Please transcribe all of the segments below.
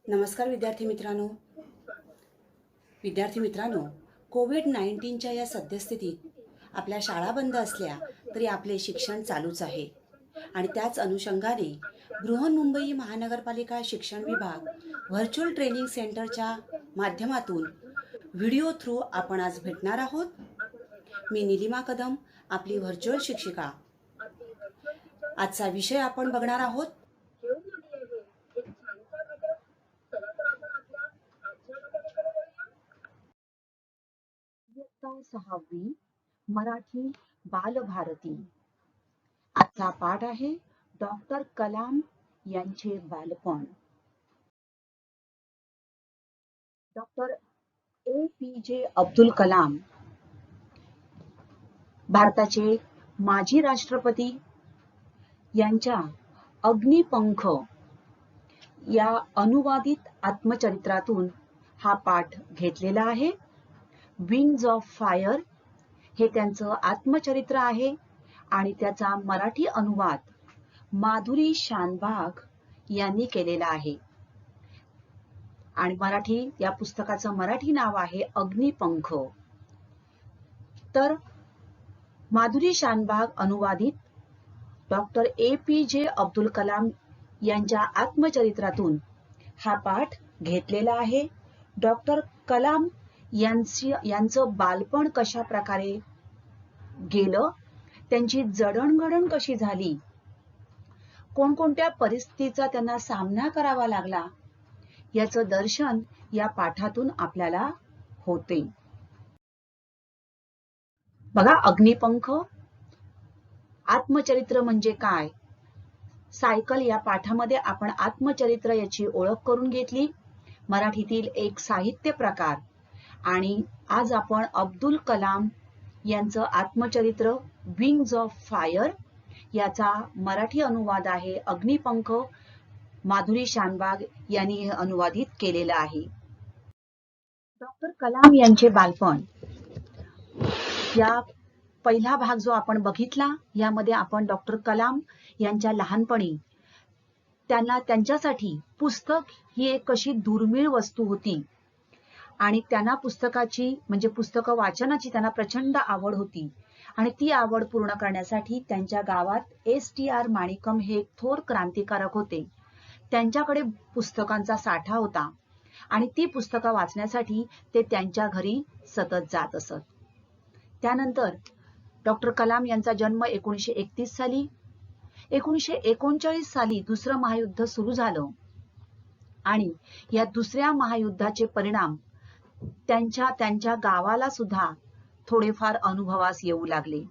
नमस्कार विद्यार्थी मित्रांनो, कोविड-19च्या या सद्यस्थितीत आपल्या शाळा बंद असल्या तरी आपले शिक्षण चालूच आहे आणि त्याच अनुषंगाने बृहन्मुंबई महानगरपालिका शिक्षण विभाग व्हर्च्युअल ट्रेनिंग सेंटरच्या माध्यमातून व्हिडिओ थ्रू आपण आज भेटणार आहोत. मी निलिमा कदम, आपली व्हर्च्युअल शिक्षिका. आजचा विषय आपण बघणार आहोत इयत्ता 6वी मराठी बालभारती. आजचा पाठ आहे डॉक्टर कलाम यांचे बालपण. डॉक्टर APJ अब्दुल कलाम भारताचे माजी राष्ट्रपती यांच्या अग्निपंख या अनुवादित आत्मचरित्रातून हा पाठ घेतलेला आहे. विंग्स ऑफ फायर हे त्यांचं आत्मचरित्र आहे आणि त्याचा मराठी अनुवाद माधुरी शानबाग यांनी केलेला आहे आणि या पुस्तकाचं मराठी नाव आहे अग्निपंख. तर माधुरी शानबाग अनुवादित डॉक्टर APJ अब्दुल कलाम यांच्या आत्मचरित्रातून हा पाठ घेतलेला आहे. डॉक्टर कलाम यांचं बालपण कशा प्रकारे गेलं, त्यांची जडणघडण कशी झाली, कोणकोणत्या परिस्थितीचा त्यांना सामना करावा लागला, याचं दर्शन या पाठातून आपल्याला होते. बघा, अग्निपंख आत्मचरित्र म्हणजे काय. सायकल या पाठामध्ये आपण आत्मचरित्र याची ओळख करून घेतली, मराठीतील एक साहित्य प्रकार. आणि आज आपण अब्दुल कलाम यांचं आत्मचरित्र विंग्स ऑफ फायर याचा मराठी अनुवाद आहे अग्निपंख. माधुरी शानबाग यांनी हे अनुवादित केलेलं आहे. डॉक्टर कलाम यांचे बालपण या पहिला भाग जो आपण बघितला, यामध्ये आपण डॉक्टर कलाम यांच्या लहानपणी त्यांच्यासाठी पुस्तक ही एक कशी दुर्मिळ वस्तू होती आणि त्यांना पुस्तकं वाचनाची त्यांना प्रचंड आवड होती आणि ती आवड पूर्ण करण्यासाठी त्यांच्या गावात STR माणिकम हे थोर क्रांतिकारक होते. त्यांच्याकडे पुस्तकांचा साठा होता आणि ती पुस्तकं वाचण्यासाठी ते त्यांच्या घरी सतत जात असत. त्यानंतर डॉक्टर कलाम यांचा जन्म 1931 साली. 1939 साली दुसरं महायुद्ध सुरू झालं आणि या दुसऱ्या महायुद्धाचे परिणाम त्यांच्या गावाला सुद्धा थोडेफार अनुभवास येऊ लागले.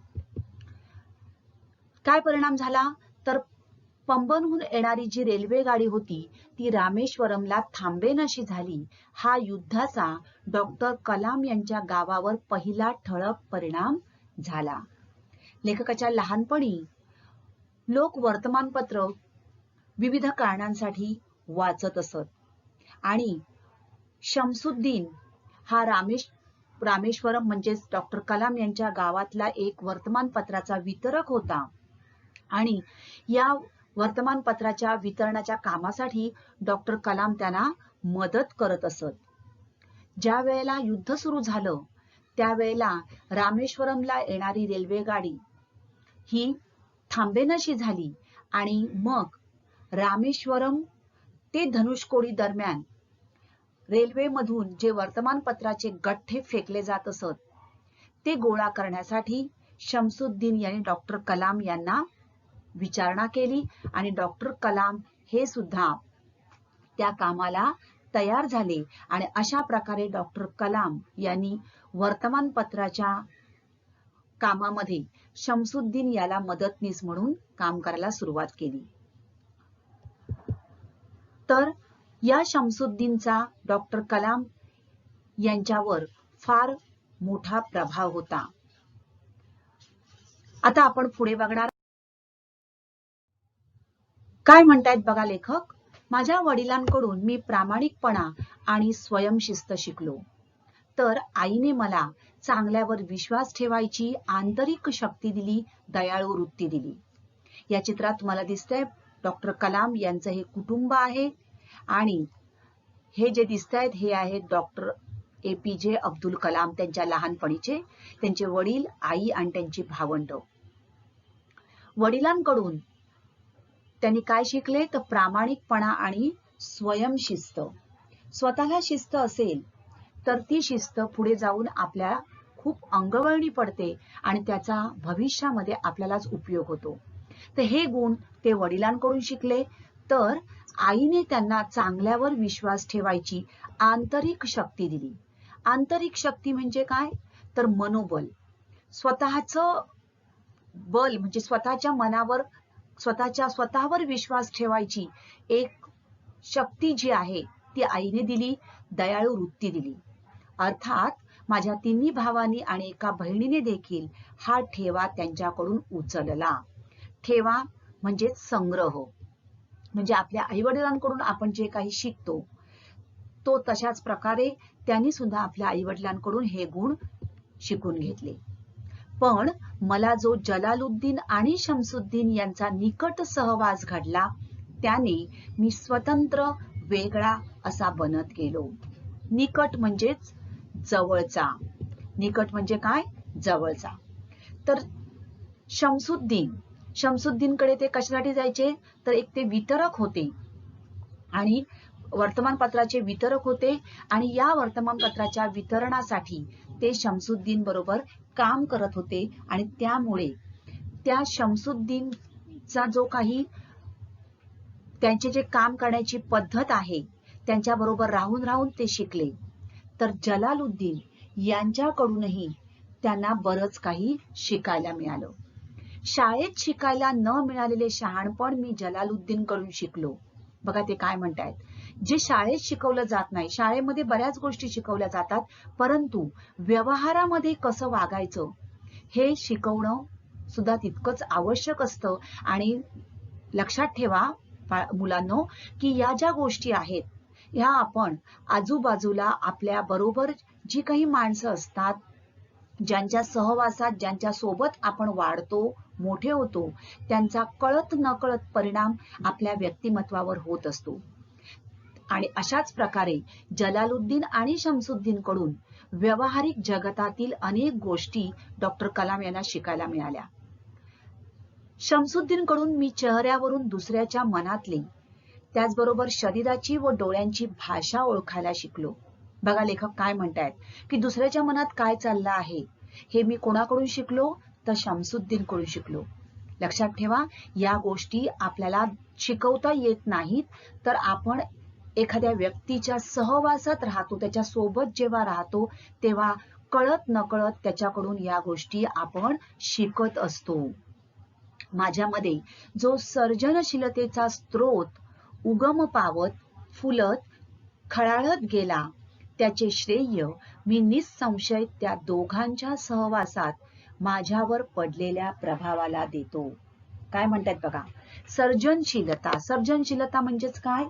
काय परिणाम झाला तर पंबनहून येणारी जी रेल्वे गाडी होती ती रामेश्वरमला थांबेनाशी झाली. हा युद्धाचा डॉक्टर कलाम यांच्या गावावर पहिला ठळक परिणाम झाला. लेखकाच्या लहानपणी लोक वर्तमानपत्र विविध कारणांसाठी वाचत असत आणि शमसुद्दीन हा रामेश्वरम म्हणजेच डॉक्टर कलाम यांच्या गावातला एक वर्तमानपत्राचा वितरक होता आणि या वर्तमानपत्राच्या वितरणाच्या कामासाठी डॉक्टर कलाम त्यांना मदत करत असत. ज्या वेळेला युद्ध सुरू झालं त्यावेळेला रामेश्वरमला येणारी रेल्वेगाडी ही थांबेनाशी झाली आणि मग रामेश्वरम ते धनुषकोडी दरम्यान रेल्वेमधून जे वर्तमानपत्राचे गठ्ठे फेकले जात असत ते गोळा करण्यासाठी शमसुद्दीन यांनी डॉक्टर कलाम यांना विचारणा केली आणि डॉक्टर कलाम हे सुद्धा त्या कामाला तयार झाले आणि अशा प्रकारे डॉक्टर कलाम यांनी वर्तमानपत्राच्या कामामध्ये शमसुद्दीन याला मदतनीस म्हणून काम करायला सुरुवात केली. तर या शमसुद्दीनचा डॉक्टर कलाम यांच्यावर फार मोठा प्रभाव होता. आता आपण पुढे बघणार. काय म्हणतायत बघा लेखक. माझ्या वडिलांकडून मी प्रामाणिकपणा आणि स्वयंशिस्त शिकलो. तर आईने मला चांगल्यावर विश्वास ठेवायची आंतरिक शक्ती दिली, दयाळू वृत्ती दिली. या चित्रात तुम्हाला दिसतंय डॉक्टर कलाम यांचं हे कुटुंब आहे आणि हे जे दिसतायत हे आहेत डॉक्टर APJ अब्दुल कलाम, त्यांच्या लहानपणीचे, त्यांचे वडील, आई आणि त्यांची भावंड. वडिलांकडून त्यांनी काय शिकले तर प्रामाणिकपणा आणि स्वयंशिस्त. स्वतःला शिस्त असेल तर ती शिस्त पुढे जाऊन आपल्या खूप अंगवळणी पडते आणि त्याचा भविष्यामध्ये आपल्यालाच उपयोग होतो. तर हे गुण ते वडिलांकडून शिकले. तर आईने त्यांना चांगल्यावर विश्वास ठेवायची आंतरिक शक्ती दिली. आंतरिक शक्ती म्हणजे काय तर मनोबल, स्वतःचं बल म्हणजे स्वतःच्या मनावर स्वतःवर विश्वास ठेवायची एक शक्ती जी आहे ती आईने दिली. दयाळू वृत्ती दिली. अर्थात माझ्या तिन्ही भावांनी आणि एका बहिणीने देखील हा ठेवा त्यांच्याकडून उचलला. ठेवा म्हणजे संग्रह, म्हणजे आपल्या आईवडिलांकडून आपण जे काही शिकतो तो तशाच प्रकारे त्यांनी सुद्धा आपल्या आईवडिलांकडून हे गुण शिकून घेतले. पण मला जो जलालुद्दीन आणि शमसुद्दीन यांचा निकट सहवास घडला त्याने मी स्वतंत्र वेगळा असा बनत गेलो. निकट म्हणजेच जवळचा. निकट म्हणजे काय जवळचा. तर शमसुद्दीनकडे ते कशासाठी जायचे तर एक ते वितरक होते आणि वर्तमानपत्राचे वितरक होते आणि या वर्तमानपत्राच्या वितरणासाठी ते शमसुद्दीन बरोबर काम करत होते आणि त्यामुळे त्या शमसुद्दीनचा जो काही त्यांचे जे काम करण्याची पद्धत आहे त्यांच्याबरोबर राहून राहून ते शिकले. तर जलालुद्दीन यांच्याकडूनही त्यांना बरंच काही शिकायला मिळालं. शाळेत शिकायला न मिळालेले शहाणपण मी जलालुद्दीन कडून शिकलो. बघा ते काय म्हणतायत, जे शाळेत शिकवलं जात नाही. शाळेमध्ये बऱ्याच गोष्टी शिकवल्या जातात परंतु व्यवहारामध्ये कसं वागायचं हे शिकवणं सुद्धा तितकंच आवश्यक असतं. आणि लक्षात ठेवा मुलांनो की या ज्या गोष्टी आहेत ह्या आपण आजूबाजूला आपल्या बरोबर जी काही माणसं असतात, ज्यांच्या सहवासात ज्यांच्या सोबत आपण वाढतो मोठे होतो त्यांचा कळत नकळत परिणाम आपल्या व्यक्तिमत्वावर होत असतो. आणि अशाच प्रकारे जलालुद्दीन आणि शमसुद्दीन कडून व्यावहारिक जगतातील अनेक गोष्टी डॉक्टर कलाम यांना शिकायला मिळाल्या. शमसुद्दीन कडून मी चेहऱ्यावरून दुसऱ्याच्या मनातली त्याचबरोबर शरीराची व डोळ्यांची भाषा ओळखायला शिकलो. बघा लेखक काय म्हणतायत की दुसऱ्याच्या मनात काय चाललं आहे हे मी कोणाकडून शिकलो तर शमसुद्दीन कडून शिकलो. लक्षात ठेवा या गोष्टी आपल्याला शिकवता येत नाहीत तर आपण एखाद्या व्यक्तीच्या सहवासात राहतो, त्याच्या सोबत जेव्हा राहतो तेव्हा कळत नकळत त्याच्याकडून या गोष्टी आपण शिकत असतो. माझ्यामध्ये जो सर्जनशीलतेचा स्रोत उगम पावत फुलत खळाळत गेला त्याचे श्रेय मी निसंशय त्या दोघांच्या सहवासात माझ्यावर पडलेल्या प्रभावाला देतो. काय म्हणतात बघा, सर्जनशीलता म्हणजेच काय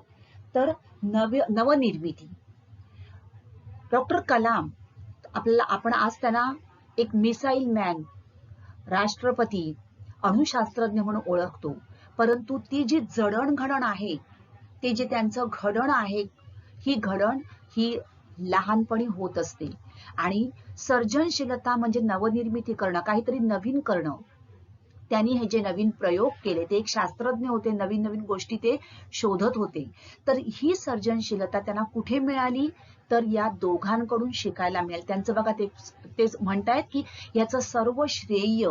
तर नवनिर्मिती. डॉक्टर कलाम आपण आज त्यांना एक मिसाईल मॅन, राष्ट्रपती, अणुशास्त्रज्ञ म्हणून ओळखतो परंतु ती जी जडणघडण आहे ते जे त्यांचं घडण आहे ही लहानपणी होत असते. आणि सर्जनशीलता म्हणजे नवनिर्मिती करणं, काहीतरी नवीन करणं. त्यांनी हे जे नवीन प्रयोग केले ते एक शास्त्रज्ञ होते, नवीन नवीन गोष्टी ते शोधत होते. तर ही सर्जनशीलता त्यांना कुठे मिळाली तर या दोघांकडून शिकायला मिळाली. त्यांचं बघा ते म्हणतायत की याचं सर्व श्रेय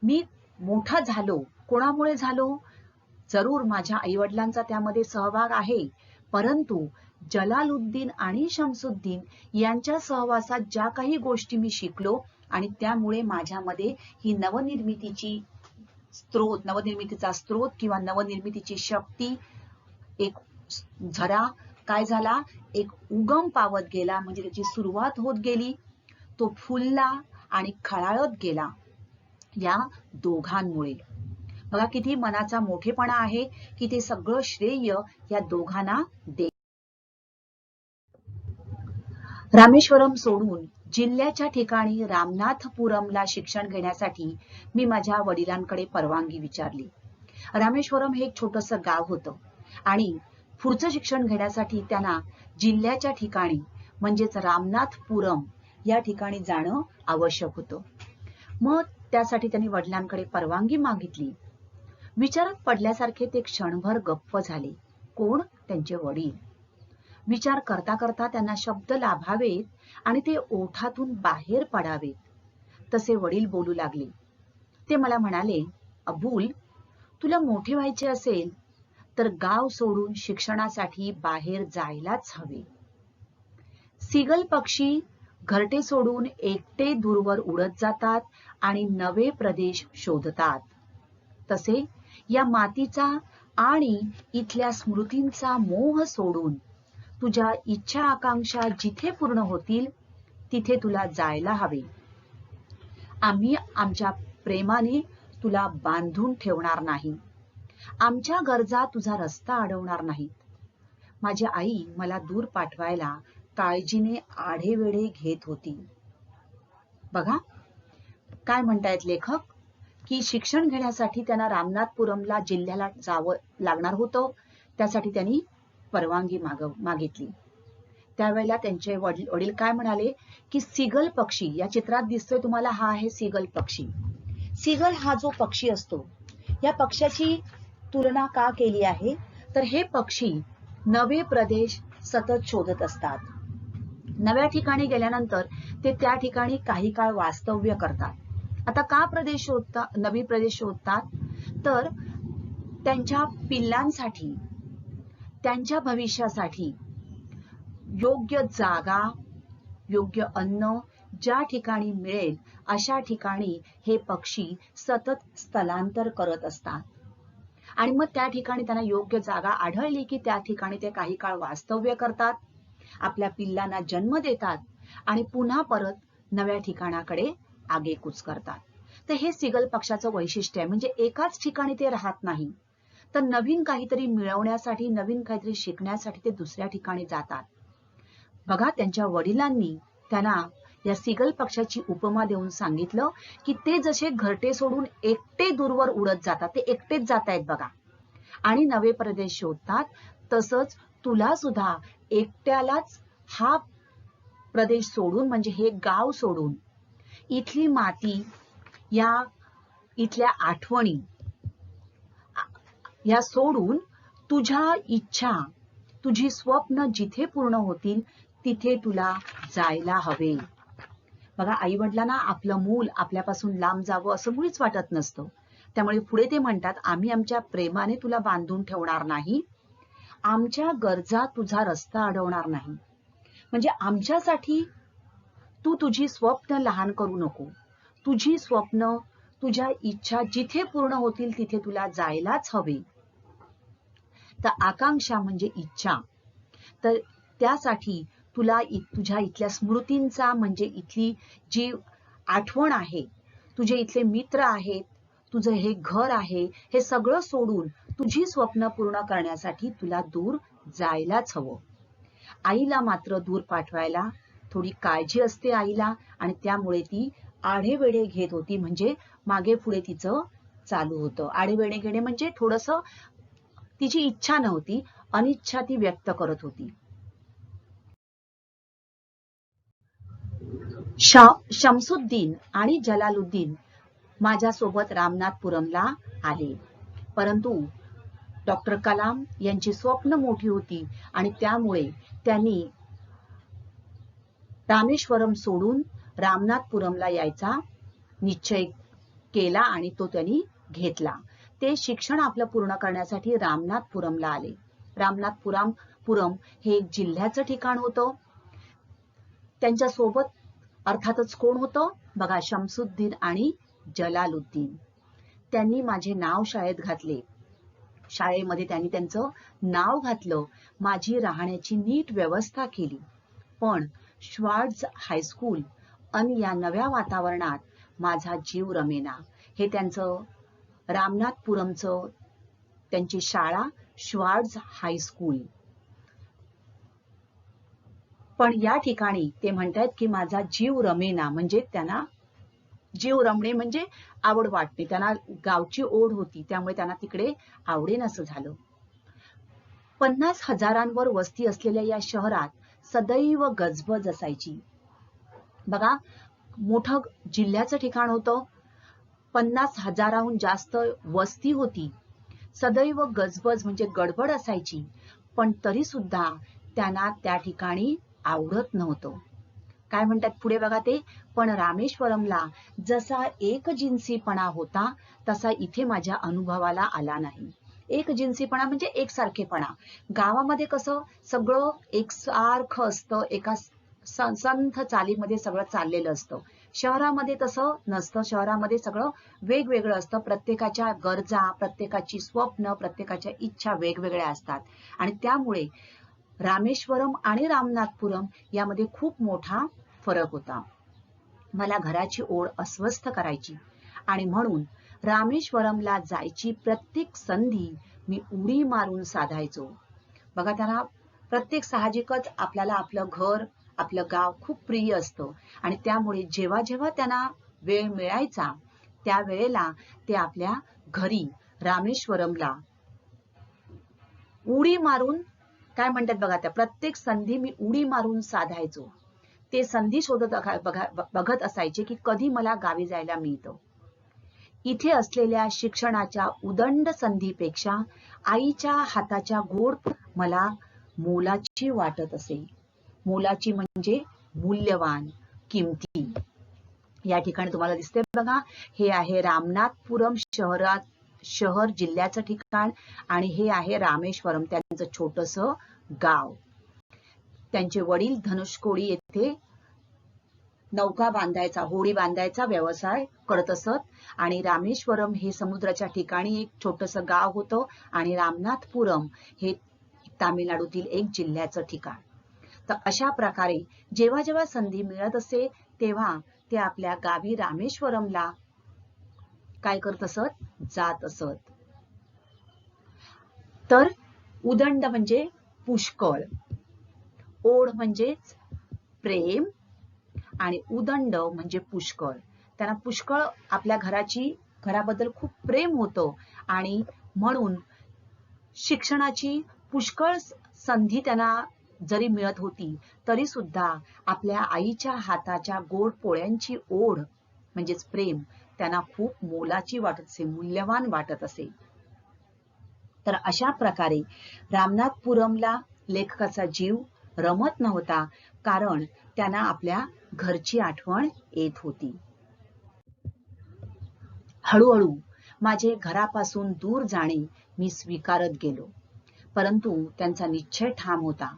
मी मोठा झालो कोणामुळे झालो, जरूर माझ्या आईवडिलांचा त्यामध्ये सहभाग आहे परंतु जलालुद्दीन आणि शमसुद्दीन यांच्या सहवासात ज्या काही गोष्टी मी शिकलो आणि त्यामुळे माझ्यामध्ये ही नवनिर्मितीचा स्रोत किंवा नवनिर्मितीची शक्ती एक झरा काय झाला, एक उगम पावत गेला, म्हणजे त्याची सुरुवात होत गेली, तो फुलला आणि खळाळत गेला या दोघांमुळे. बघा किती मनाचा मोठेपणा आहे की ते सगळं श्रेय या दोघांना दे. रामेश्वरम सोडून जिल्ह्याच्या ठिकाणी रामनाथपुरमला शिक्षण घेण्यासाठी मी माझ्या वडिलांकडे परवानगी विचारली. रामेश्वरम हे एक छोटंसं गाव होतं आणि पुढचं शिक्षण घेण्यासाठी त्यांना जिल्ह्याच्या ठिकाणी म्हणजेच रामनाथपुरम या ठिकाणी जाणं आवश्यक होतं. मग त्यासाठी त्यांनी वडिलांकडे परवानगी मागितली. विचारात पडल्यासारखे ते क्षणभर गप्प झाले. कोण? त्यांचे वडील. विचार करता करता त्यांना शब्द लाभावेत आणि ते ओठातून बाहेर पडावेत तसे वडील बोलू लागले. ते मला म्हणाले, अबुल, तुला मोठे व्हायचे असेल तर गाव सोडून शिक्षणासाठी बाहेर जायलाच हवे. सीगल पक्षी घरटे सोडून एकटे दूरवर उडत जातात आणि नवे प्रदेश शोधतात. तसे या मातीचा आणि इथल्या स्मृतींचा मोह सोडून तुझ्या इच्छा आकांक्षा जिथे पूर्ण होतील तिथे तुला जायला हवे. आम्ही आमच्या प्रेमाने तुला बांधून ठेवणार नाही. आमच्या गरजा तुझा रस्ता अडवणार नाहीत. माझी आई मला दूर पाठवायला काळजीने आढेवेढे घेत होती. बघा काय म्हणतायत लेखक, की शिक्षण घेण्यासाठी त्यांना रामनाथपुरमला जिल्ह्याला जावं लागणार होतं. त्यासाठी त्यांनी परवानगी मागितली. त्यावेळेला त्यांचे वडील काय म्हणाले, की सीगल पक्षी या चित्रात दिसतोय तुम्हाला, हा आहे सीगल पक्षी. सीगल हा जो पक्षी असतो, या पक्षाची तुलना का केली आहे तर हे पक्षी नवे प्रदेश सतत शोधत असतात. नव्या ठिकाणी गेल्यानंतर ते त्या ठिकाणी काही काळ वास्तव्य करतात. आता का नवी प्रदेश शोधतात तर त्यांच्या पिल्लांसाठी, त्यांच्या भविष्यासाठी योग्य जागा, योग्य अन्न ज्या ठिकाणी मिळेल अशा ठिकाणी हे पक्षी सतत स्थलांतर करत असतात. आणि मग त्या ठिकाणी त्यांना योग्य जागा आढळली की त्या ठिकाणी ते काही काळ वास्तव्य करतात, आपल्या पिल्लांना जन्म देतात आणि पुन्हा परत नव्या ठिकाणाकडे आगेकूच करतात. तर हे सीगल पक्षाचं वैशिष्ट्य आहे. म्हणजे एकाच ठिकाणी ते राहत नाही, तर नवीन काहीतरी मिळवण्यासाठी, नवीन काहीतरी शिकण्यासाठी ते दुसऱ्या ठिकाणी जातात. बघा त्यांच्या वडिलांनी त्यांना या सीगल पक्षाची उपमा देऊन सांगितलं की ते जसे घरटे सोडून एकटे दूरवर उडत जातात, ते एकटेच जात आहेत बघा, आणि नवे प्रदेश शोधतात, तसंच तुला सुद्धा एकट्यालाच हा प्रदेश सोडून, म्हणजे हे गाव सोडून, इथली माती, इथल्या आठवणी या सोडून तुझ्या इच्छा, तुझी स्वप्न जिथे पूर्ण होतील तिथे तुला जायला हवे. बघा आई वडिलांना आपलं मूल आपल्यापासून लांब जावं असं मुळीच वाटत नसतं. त्यामुळे पुढे ते म्हणतात, आम्ही आमच्या प्रेमाने तुला बांधून ठेवणार नाही. आमच्या गरजा तुझा रस्ता अडवणार नाही. म्हणजे आमच्यासाठी तू तुझी स्वप्न लहान करू नको. तुझी स्वप्न, तुझ्या इच्छा जिथे पूर्ण होतील तिथे तुला जायलाच हवे. तर आकांक्षा म्हणजे इच्छा, तर त्यासाठी तुला तुझ्या इथल्या स्मृतींचा, म्हणजे इथली जी आठवण आहे, तुझे इथले मित्र आहेत, तुझं हे घर आहे, हे सगळं सोडून तुझी स्वप्न पूर्ण करण्यासाठी तुला दूर जायलाच हवं. आईला मात्र दूर पाठवायला थोडी काळजी असते आईला, आणि त्यामुळे ती आढेवेढे घेत होती. म्हणजे मागे पुढे तिचं चालू होतं. आढेवेढे घेणे म्हणजे थोडंसं तिची इच्छा नव्हती, अनिच्छा ती व्यक्त करत होती. शमसुद्दीन आणि जलालुद्दीन माझ्यासोबत रामनाथपुरमला आले, परंतु डॉक्टर कलाम यांची स्वप्न मोठी होती आणि त्यामुळे त्यांनी रामेश्वरम सोडून रामनाथपुरमला यायचा निश्चय केला आणि तो त्यांनी घेतला. ते शिक्षण आपलं पूर्ण करण्यासाठी रामनाथपुरमला आले. रामनाथपुरम हे एक जिल्ह्याचं ठिकाण होतं. त्यांच्या सोबत अर्थातच कोण होतं बघा, शमसुद्दीन आणि जलालुद्दीन. त्यांनी माझे नाव शाळेत घातले. शाळेमध्ये त्यांनी त्यांचं नाव घातलं, माझी राहण्याची नीट व्यवस्था केली. पण श्वार्ट्झ हायस्कूल आणि या नव्या वातावरणात माझा जीव रमेना. हे त्यांचं रामनाथपुरमचं, त्यांची शाळा श्वार्ट्झ हायस्कूल. पण या ठिकाणी ते म्हणतायत की माझा जीव रमेना, म्हणजे त्यांना जीव रमणे म्हणजे आवड वाटणे, त्यांना गावची ओढ होती त्यामुळे त्यांना तिकडे आवडेनासं झालं. 50,000 वस्ती असलेल्या या शहरात सदैव गजबज असायची. बघा, मोठं जिल्ह्याचं ठिकाण होतं, 50,000 जास्त वस्ती होती, सदैव गजबज म्हणजे गडबड असायची, पण तरी सुद्धा त्यांना त्या ठिकाणी आवडत नव्हतं. काय म्हणतात पुढे बघा ते, पण रामेश्वरमला जसा एकजिन्सीपणा होता तसा इथे माझ्या अनुभवाला आला नाही. एकजिन्सीपणा म्हणजे एकसारखेपणा. गावामध्ये कसं सगळं एकसारखं असतं, एका संथ चालीमध्ये सगळं चाललेलं असतं. शहरामध्ये तसं नसतं. शहरामध्ये सगळं वेगवेगळं असतं. प्रत्येकाच्या गरजा, प्रत्येकाची स्वप्न, प्रत्येकाच्या इच्छा वेगवेगळ्या असतात आणि त्यामुळे रामेश्वरम आणि रामनाथपुरम यामध्ये खूप मोठा फरक होता. मला घराची ओढ अस्वस्थ करायची आणि म्हणून रामेश्वरमला जायची प्रत्येक संधी मी उडी मारून साधायचो. बघा, त्यांना प्रत्येक साहजिकच आपल्याला आपलं घर, आपलं गाव खूप प्रिय असतं आणि त्यामुळे जेव्हा जेव्हा त्यांना वेळ मिळायचा त्या वेळेला ते आपल्या घरी रामेश्वरमला उडी मारून, काय म्हणतात बघा, त्या प्रत्येक संधी मी उडी मारून साधायचो. ते संधी शोधत बघत असायचे की कधी मला गावी जायला मिळतं. इथे असलेल्या शिक्षणाच्या उदंड संधीपेक्षा आईच्या हाताच्या गोड मला मोलाची वाटत असे. मोलाची म्हणजे मूल्यवान, किमती. या ठिकाणी तुम्हाला दिसते बघा, हे आहे रामनाथपुरम शहर जिल्ह्याचं ठिकाण आणि हे आहे रामेश्वरम, त्यांचं छोटंसं गाव. त्यांचे वडील धनुष्कोडी येथे नौका बांधायचा, होडी बांधायचा व्यवसाय करत असत आणि रामेश्वरम हे समुद्राच्या ठिकाणी एक छोटंसं गाव होतं आणि रामनाथपुरम हे तामिळनाडूतील एक जिल्ह्याचं ठिकाण. तर अशा प्रकारे जेव्हा जेव्हा संधी मिळत असे तेव्हा ते आपल्या गावी रामेश्वरमला काय करत असत, जात असत. तर उदंड म्हणजे पुष्कळ, ओढ म्हणजेच प्रेम आणि उदंड म्हणजे पुष्कळ. त्यांना पुष्कळ आपल्या घराबद्दल खूप प्रेम होतं आणि म्हणून शिक्षणाची पुष्कळ संधी त्यांना जरी मिळत होती तरी सुद्धा आपल्या आईच्या हाताच्या गोड पोळ्यांची ओढ म्हणजेच प्रेम त्यांना खूप मोलाची वाटत असे, मूल्यवान वाटत असे. तर अशा प्रकारे रामनाथपुरमला लेखकाचा जीव रमत नव्हता, कारण त्यांना आपल्या घरची आठवण येत होती. हळूहळू माझे घरापासून दूर जाणे मी स्वीकारत गेलो, परंतु त्यांचा निश्चय ठाम होता.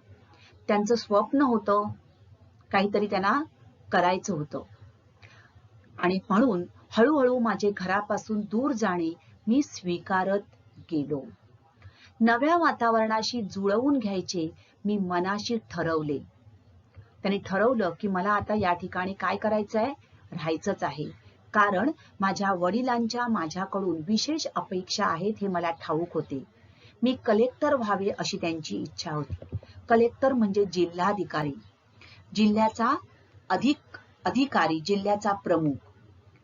त्यांचं स्वप्न होतं, काहीतरी त्यांना करायचं होतं आणि म्हणून हळूहळू माझे घरापासून दूर जाणे मी स्वीकारत गेलो. नव्या वातावरणाशी जुळवून घ्यायचे मी मनाशी ठरवले. त्यांनी ठरवलं की मला आता या ठिकाणी काय करायचंय, राहायचंच आहे, कारण माझ्या वडिलांच्या माझ्याकडून विशेष अपेक्षा आहेत हे मला ठाऊक होते. मी कलेक्टर व्हावे अशी त्यांची इच्छा होती. कलेक्टर म्हणजे जिल्हाधिकारी, जिल्ह्याचा अधिकारी, जिल्ह्याचा प्रमुख.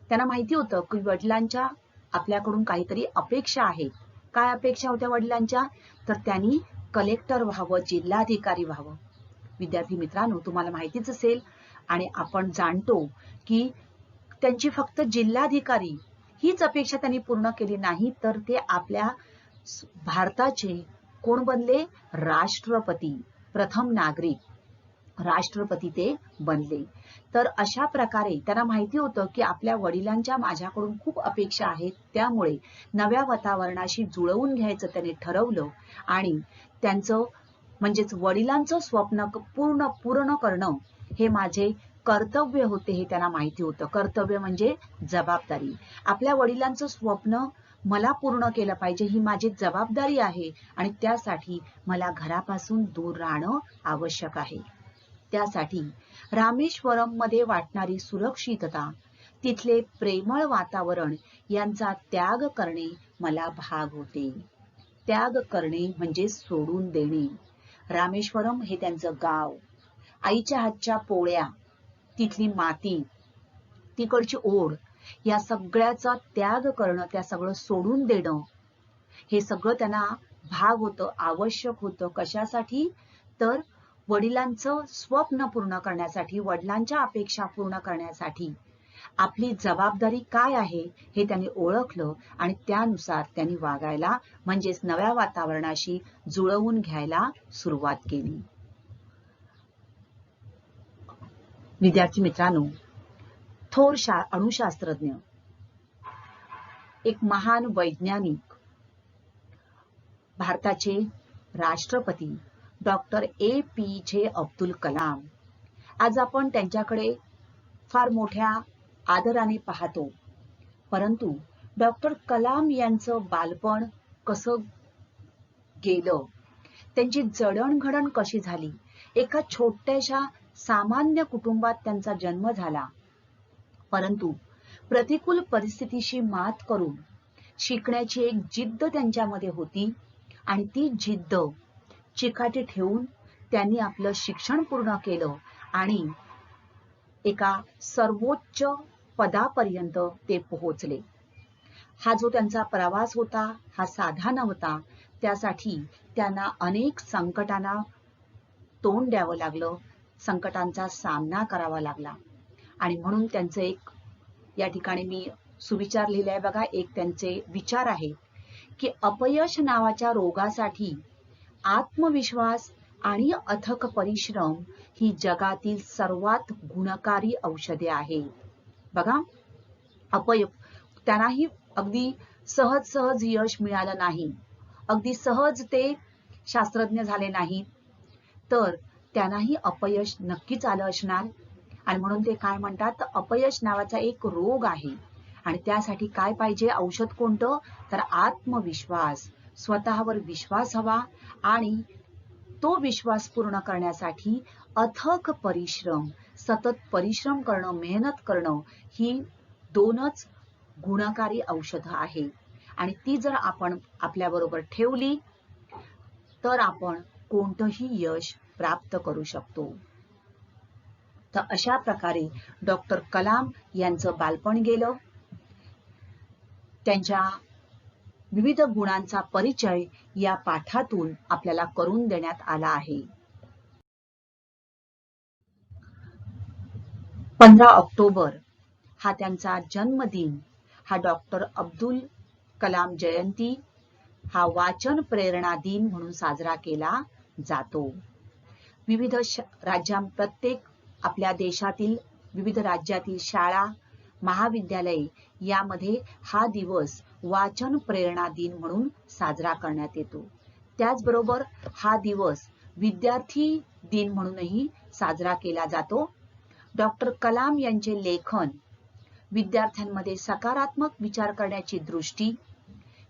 त्यांना माहिती होतं की वडिलांच्या आपल्याकडून काहीतरी अपेक्षा आहेत. काय अपेक्षा होत्या वडिलांच्या, तर त्यांनी कलेक्टर व्हावं, जिल्हाधिकारी व्हावं. विद्यार्थी मित्रांनो, तुम्हाला माहितीच असेल आणि आपण जाणतो की त्यांची फक्त जिल्हाधिकारी हीच अपेक्षा त्यांनी पूर्ण केली नाही, तर ते आपल्या भारताचे कोण बनले, राष्ट्रपती, प्रथम नागरिक राष्ट्रपती ते बनले. तर अशा प्रकारे त्यांना माहिती होतं की आपल्या वडिलांच्या माझ्याकडून खूप अपेक्षा आहेत, त्यामुळे नव्या वातावरणाशी जुळवून घ्यायचं त्यांनी ठरवलं आणि त्यांचं म्हणजेच वडिलांचं स्वप्न पूर्ण करणं हे माझे कर्तव्य होते हे त्यांना माहिती होतं. कर्तव्य म्हणजे जबाबदारी. आपल्या वडिलांचं स्वप्न मला पूर्ण केलं पाहिजे ही माझी जबाबदारी आहे आणि त्यासाठी मला घरापासून दूर राहणं आवश्यक आहे. त्यासाठी रामेश्वरम मध्ये वाटणारी सुरक्षितता, तिथले प्रेमळ वातावरण यांचा त्याग करणे मला भाग होते. त्याग करणे म्हणजे सोडून देणे. रामेश्वरम हे त्यांचं गाव आईच्या हातच्या पोळ्या, तिथली माती, तिकडची ओढ, या सगळ्याचा त्याग करणं, त्या सगळं सोडून देणं, हे सगळं त्यांना भाग होतं, आवश्यक होतं. कशासाठी? तर वडिलांचं स्वप्न पूर्ण करण्यासाठी, वडिलांच्या अपेक्षा पूर्ण करण्यासाठी. आपली जबाबदारी काय आहे हे त्यांनी ओळखलं आणि त्यानुसार त्यांनी वागायला, म्हणजेच नव्या वातावरणाशी जुळवून घ्यायला सुरुवात केली. विद्यार्थी मित्रांनो, थोर अणुशास्त्रज्ञ, एक महान वैज्ञानिक, भारताचे राष्ट्रपती डॉक्टर APJ अब्दुल कलाम, आज आपण त्यांच्याकडे फार मोठ्या आदराने पाहतो. परंतु डॉक्टर कलाम यांचं बालपण कसं गेलं, त्यांची जडणघडण कशी झाली, एका छोट्याशा सामान्य कुटुंबात त्यांचा जन्म झाला, परंतु प्रतिकूल परिस्थितीशी मात करून शिकण्याची एक जिद्द त्यांच्यामध्ये होती आणि ती जिद्द चिकाटी ठेवून त्यांनी आपलं शिक्षण पूर्ण केलं आणि एका सर्वोच्च पदापर्यंत ते पोहोचले. हा जो त्यांचा प्रवास होता हा साधा नव्हता. त्यासाठी त्यांना अनेक संकटांना तोंड द्यावं लागलं, संकटांचा सामना करावा लागला. आणि म्हणून त्यांचं एक या ठिकाणी मी सुविचार लिहिलाय बघा. एक त्यांचे विचार आहे की अपयश नावाच्या रोगासाठी आत्मविश्वास आणि अथक परिश्रम ही जगातील सर्वात गुणकारी औषधे आहेत. बघा, त्यांनाही अगदी सहज यश मिळालं नाही, अगदी सहज ते शास्त्रज्ञ झाले नाही, तर त्यांनाही अपयश नक्कीच आलं असणार. आणि म्हणून ते काय म्हणतात, अपयश नावाचा एक रोग आहे आणि त्यासाठी काय पाहिजे, औषध कोणतं, तर आत्मविश्वास, स्वतःवर विश्वास हवा आणि तो विश्वास पूर्ण करण्यासाठी अथक परिश्रम, सतत परिश्रम करणं, मेहनत करणं, ही दोनच गुणकारी औषधं आहेत. आणि ती जर आपण आपल्या बरोबर ठेवली तर आपण कोणतंही यश प्राप्त करू शकतो. तर अशा प्रकारे डॉक्टर कलाम यांचं बालपण गेलं. त्यांच्या विविध गुणांचा परिचय या पाठातून आपल्याला करून देण्यात आला आहे. 15 ऑक्टोबर हा त्यांचा जन्मदिन, हा डॉक्टर अब्दुल कलाम जयंती, हा वाचन प्रेरणा दिन म्हणून साजरा केला जातो. विविध प्रत्येक आपल्या देशातील विविध राज्यातील शाळा, महाविद्यालये यामध्ये हा दिवस वाचन प्रेरणा दिन म्हणून साजरा करण्यात येतो. त्याचबरोबर हा दिवस विद्यार्थी दिन म्हणूनही साजरा केला जातो. डॉक्टर कलाम यांचे लेखन विद्यार्थ्यांमध्ये सकारात्मक विचार करण्याची दृष्टी,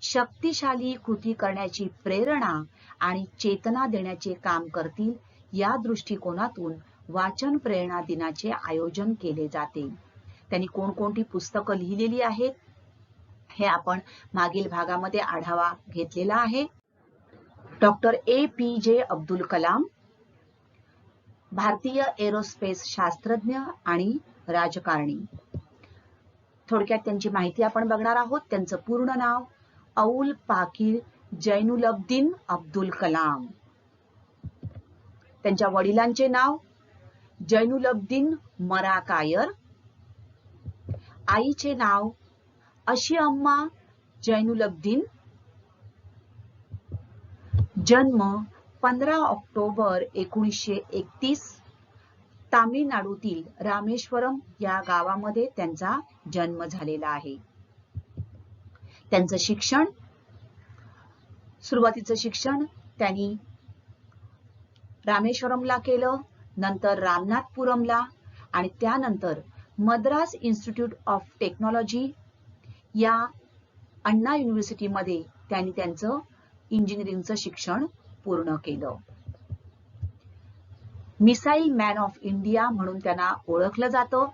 शक्तिशाली कृती करण्याची प्रेरणा आणि चेतना देण्याचे काम करतील, या दृष्टिकोनातून वाचन प्रेरणा दिनाचे आयोजन केले जाते. त्यांनी कोणकोणती पुस्तकं लिहिलेली आहेत हे आपण मागील भागामध्ये आढावा घेतलेला आहे. डॉक्टर APJ अब्दुल कलाम भारतीय एरोस्पेस शास्त्रज्ञ आणि राजकारणी. थोडक्यात त्यांची माहिती आपण बघणार आहोत. त्यांचं पूर्ण नाव अउल पाकीर जैनुलब्दीन अब्दुल कलाम. त्यांच्या वडिलांचे नाव जैनुलब्दीन मराकायर, आईचे नाव अशिअम्मा जैनुलब्दीन. जन्म 15 ऑक्टोबर 1931, तामिळनाडूतील रामेश्वरम या गावामध्ये त्यांचा जन्म झालेला आहे. त्यांचं शिक्षण, सुरुवातीचं शिक्षण त्यांनी रामेश्वरमला केलं, नंतर रामनाथपुरमला आणि त्यानंतर मद्रास इन्स्टिट्यूट ऑफ टेक्नॉलॉजी या अण्णा युनिव्हर्सिटीमध्ये त्यांनी त्यांचं इंजिनिअरिंगचं शिक्षण पूर्ण केलं. मिसाईल मॅन ऑफ इंडिया म्हणून त्यांना ओळखलं जातं.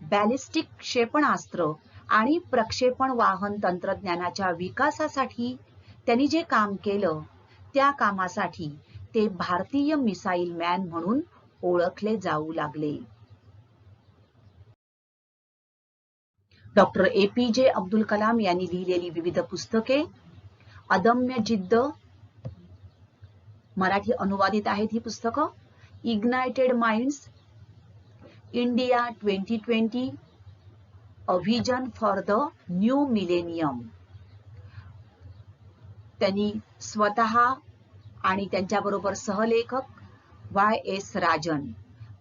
बॅलिस्टिक क्षेपणास्त्र आणि प्रक्षेपण वाहन तंत्रज्ञानाच्या विकासासाठी त्यांनी जे काम केलं त्या कामासाठी ते भारतीय मिसाईल मॅन म्हणून ओळखले जाऊ लागले. डॉक्टर APJ अब्दुल कलाम यांनी लिहिलेली विविध पुस्तके, अदम्य जिद्द, मराठी अनुवादित आहेत ही पुस्तकं, ignited minds, India 2020, a vision for the new millennium. त्यांनी स्वतः आणि त्यांच्याबरोबर सहलेखक YS राजन,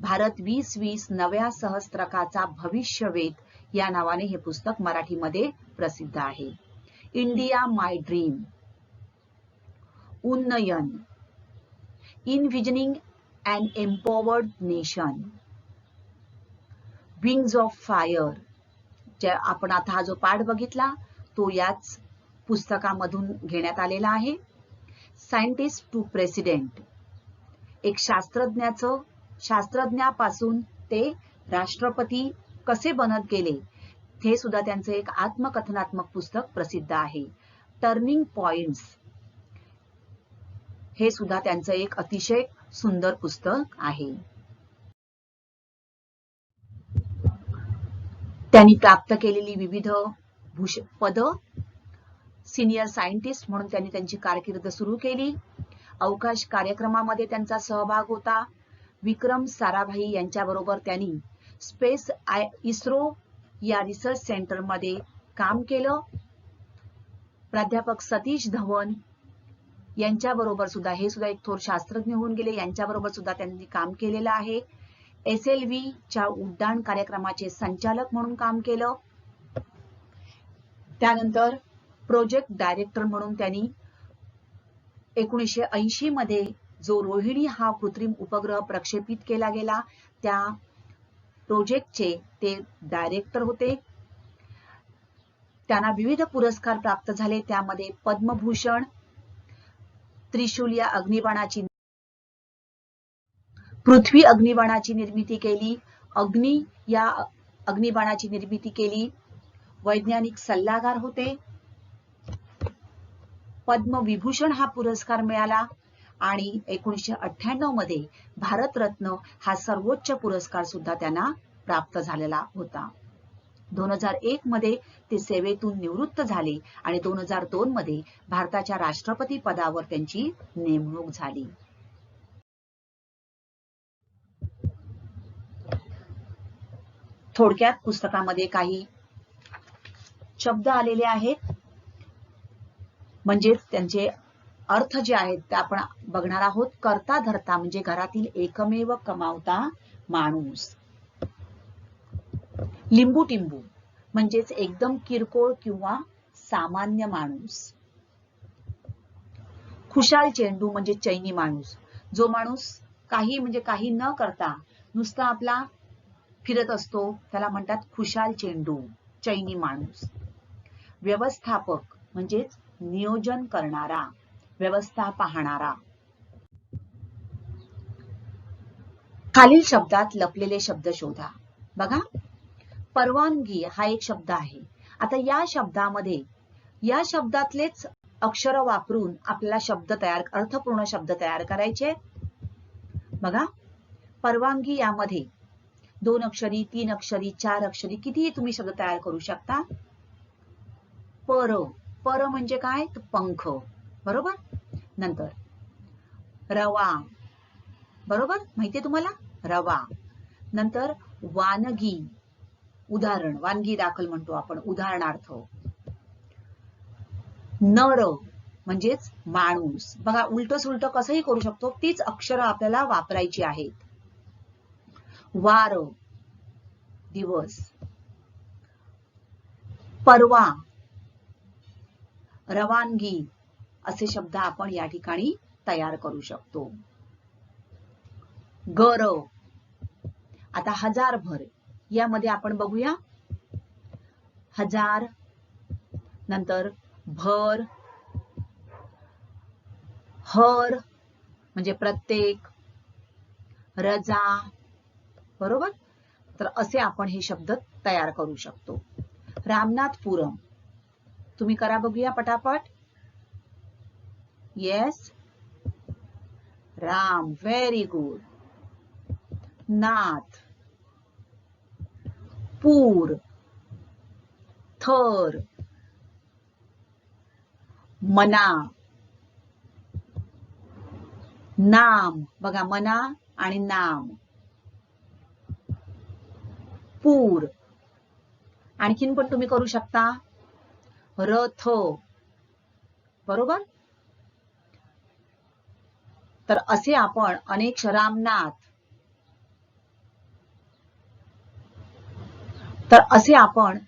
भारत 2020 नव्या सहस्त्रकाचा भविष्यवेध या नावाने हे पुस्तक मराठीमध्ये प्रसिद्ध आहे. India my dream, Unnayan, envisioning and empowered nation, wings of fire, जे आपण आता हा जो पाठ बघितला तो याच पुस्तकामधून घेण्यात आलेला आहे. सायंटिस्ट टू प्रेसिडेंट, एक शास्त्रज्ञापासून ते राष्ट्रपती कसे बनत गेले हे सुद्धा त्यांचे एक आत्मकथनात्मक पुस्तक प्रसिद्ध आहे. टर्निंग पॉइंट्स हे सुद्धा त्यांचं एक अतिशय सुंदर पुस्तक आहे. त्यांनी प्राप्त केलेली विविध पद, सिनियर सायंटिस्ट म्हणून त्यांनी त्यांची कारकीर्द सुरू केली. अवकाश कार्यक्रमामध्ये त्यांचा सहभाग होता. विक्रम साराभाई यांच्याबरोबर त्यांनी इस्रो या रिसर्च सेंटरमध्ये काम केलं. प्राध्यापक सतीश धवन यांच्याबरोबर सुद्धा, हे सुद्धा एक थोर शास्त्रज्ञ होऊन गेले, यांच्याबरोबर सुद्धा त्यांनी काम केलेलं आहे. SLV च्या उड्डाण कार्यक्रमाचे संचालक म्हणून काम केलं. त्यानंतर प्रोजेक्ट डायरेक्टर म्हणून त्यांनी 1980 मध्ये जो रोहिणी हा कृत्रिम उपग्रह प्रक्षेपित केला गेला त्या प्रोजेक्टचे ते डायरेक्टर होते. त्यांना विविध पुरस्कार प्राप्त झाले, त्यामध्ये पद्मभूषण, त्रिशूल या अग्निबाणाची, पृथ्वी अग्निबाणाची निर्मिती केली, अग्नी या अग्निबाणाची निर्मिती केली, वैज्ञानिक सल्लागार होते. पद्मविभूषण हा पुरस्कार मिळाला आणि 1998 मध्ये भारतरत्न हा सर्वोच्च पुरस्कार सुद्धा त्यांना प्राप्त झालेला होता. 2001 मध्ये ते सेवेतून निवृत्त झाले आणि 2002 मध्ये भारताच्या राष्ट्रपती पदावर त्यांची नेमणूक झाली. थोडक्यात पुस्तकामध्ये काही शब्द आलेले आहेत, म्हणजे त्यांचे अर्थ जे आहेत ते आपण बघणार आहोत. करता धरता म्हणजे घरातील एकमेव कमावता माणूस. लिंबू टिंबू म्हणजेच एकदम किरकोळ किंवा सामान्य माणूस. खुशाल चेंडू म्हणजे चैनी माणूस, जो माणूस काही न करता नुसता आपला फिरत असतो त्याला म्हणतात खुशाल चेंडू, चैनी माणूस. व्यवस्थापक म्हणजेच नियोजन करणारा, व्यवस्था पाहणारा. खालील शब्दात लपलेले शब्द शोधा. बघा, परवानगी हा एक शब्द आहे. आता या शब्दातलेच अक्षर वापरून आपल्याला अर्थपूर्ण शब्द तयार करायचे. बघा, परवानगी यामध्ये 2 अक्षरी, 3 अक्षरी, 4 अक्षरी कितीही तुम्ही शब्द तयार करू शकता. पर म्हणजे काय, तर पंख, बरोबर. नंतर रवा, बरोबर, माहितीये तुम्हाला, रवा. नंतर वानगी, उदाहरण, वानगी दाखल म्हणतो आपण, उदाहरणार्थ. नर म्हणजेच माणूस. बघा, उलट सुलट कसंही करू शकतो, तीच अक्षरं आपल्याला वापरायची आहेत. वार, दिवस. परवा, रवानगी असे शब्द आपण या ठिकाणी तयार करू शकतो. गर. आता हजारभर यामध्ये आपण बघूया. हजार, नंतर भर, हर म्हणजे प्रत्येक, रजा, बरोबर. तर असे आपण हे शब्द तयार करू शकतो. रामनाथपुरम, तुम्ही करा बघूया पटापट. Yes, Ram, very good. नाथ, पूर, थर, मना, नाम. बघा, मना आणि नाम. पूर. आणखीन पण तुम्ही करू शकता. रथ. बरोबर. तर असे आपण अनेक रामनाथ. तर असे आपण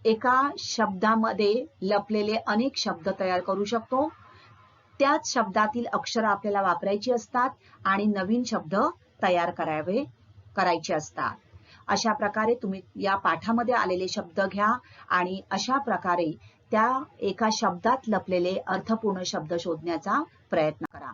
एका शब्दामध्ये लपलेले अनेक शब्द तयार करू शकतो. त्याच शब्दातील अक्षर आपल्याला वापरायची असतात आणि नवीन शब्द तयार करायचे असतात. अशा प्रकारे तुम्ही या पाठामध्ये आलेले शब्द घ्या आणि अशा प्रकारे त्या एका शब्दात लपलेले अर्थपूर्ण शब्द शोधण्याचा प्रयत्न करा.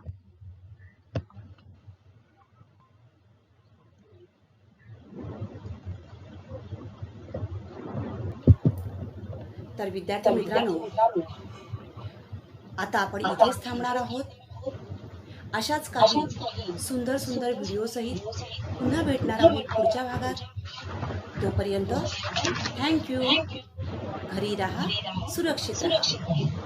तर विद्यार्थी मित्रांनो, आता आपण इथेच थांबणार आहोत. अशाच काही सुंदर सुंदर व्हिडिओ सहित पुन्हा भेटणार आहोत पुढच्या भागात. तोपर्यंत थँक्यू. घरी राहा, सुरक्षित राहा.